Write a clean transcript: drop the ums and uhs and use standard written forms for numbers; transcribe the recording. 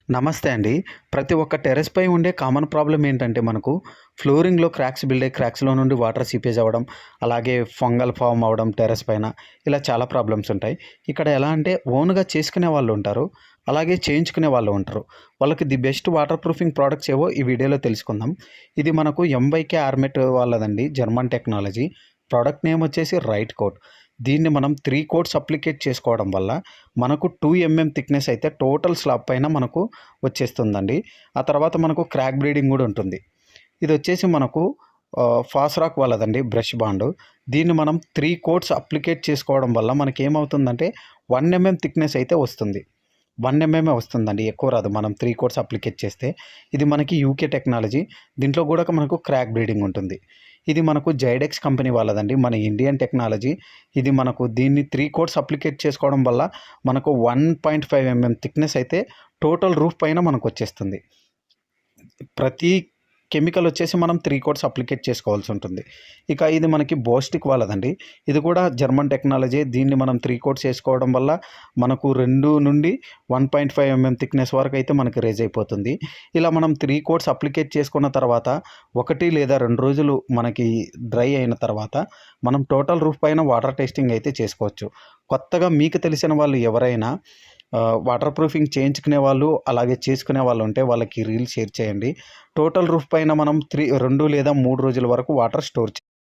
నమస్తే అండి. ప్రతి ఒక్క టెర్రస్‌పై ఉండే కామన్ ప్రాబ్లమ్ ఏంటంటే మనకు ఫ్లోరింగ్‌లో క్రాక్స్ బిల్డ్ అయ్యి క్రాక్స్‌లో నుండి వాటర్ సీపేజ్ అవ్వడం, అలాగే ఫంగల్ ఫార్మ్ అవ్వడం టెర్రస్ పైన ఇలా చాలా ప్రాబ్లమ్స్ ఉంటాయి. ఇక్కడ ఎలా అంటే ఓన్‌గా చేసుకునే వాళ్ళు ఉంటారు. అలాగే చేయించుకునే వాళ్ళు ఉంటారు. వాళ్ళకి the best water proofing products ఏవో ఈ వీడియోలో తెలుసుకుందాం. ఇది మనకు ఎంవైకే ఆర్మెట్ వాళ్ళదండి, జర్మన్ టెక్నాలజీ. ప్రొడక్ట్ నేమ్ వచ్చేసి రైట్ కోట్. దీన్ని మనం 3 కోట్స్ అప్లికేట్ చేసుకోవడం వల్ల మనకు 2 ఎంఎం థిక్‌నెస్ అయితే టోటల్ స్లాబ్ పైన మనకు వచ్చేస్తుందండి. ఆ తర్వాత మనకు క్రాక్ బ్లీడింగ్ కూడా ఉంటుంది. ఇదొచ్చేసి మనకు ఫాస్రాక్ వాళ్ళదండి బ్రష్ బాండ్. దీన్ని మనం 3 కోట్స్ అప్లికేట్ చేసుకోవడం వల్ల మనకేమవుతుందంటే 1 ఎంఎం థిక్‌నెస్ అయితే వస్తుంది. 1 ఎంఎంఏ వస్తుందండి, ఎక్కువ రాదు మనం 3 కోట్స్ అప్లికేట్ చేస్తే. ఇది మనకి యూకే టెక్నాలజీ. దీంట్లో కూడా మనకు క్రాక్ బ్లీడింగ్ ఉంటుంది. ఇది మనకు జైడెక్స్ కంపెనీ వాళ్ళదండి, మన ఇండియన్ టెక్నాలజీ. ఇది మనకు దీన్ని 3 కోట్స్ అప్లికేట్ చేసుకోవడం వల్ల మనకు 1.5 ఎంఎం థిక్‌నెస్ అయితే టోటల్ రూఫ్ పైన మనకొచ్చేస్తుంది. ప్రతి కెమికల్ వచ్చేసి మనం 3 కోట్స్ అప్లికేట్ చేసుకోవాల్సి ఉంటుంది. ఇక ఇది మనకి బోస్టిక్ వాళ్ళదండి. ఇది కూడా జర్మన్ టెక్నాలజీ. దీన్ని మనం 3 కోట్స్ వేసుకోవడం వల్ల మనకు 2 నుండి 1.5 ఎంఎం థిక్‌నెస్ వరకు అయితే మనకి రేజ్ అయిపోతుంది. ఇలా మనం 3 కోట్స్ అప్లికేట్ చేసుకున్న తర్వాత 1 లేదా 2 రోజులు మనకి డ్రై అయిన తర్వాత మనం టోటల్ రూఫ్ పైన వాటర్ టెస్టింగ్ అయితే చేసుకోవచ్చు. కొత్తగా మీకు తెలిసిన వాళ్ళు ఎవరైనా వాటర్ ప్రూఫింగ్ చేయించుకునే వాళ్ళు, అలాగే చేసుకునే వాళ్ళు ఉంటే వాళ్ళకి రీల్ షేర్ చేయండి. టోటల్ రూఫ్ పైన మనం 2 లేదా 3 రోజుల వరకు వాటర్ స్టోర్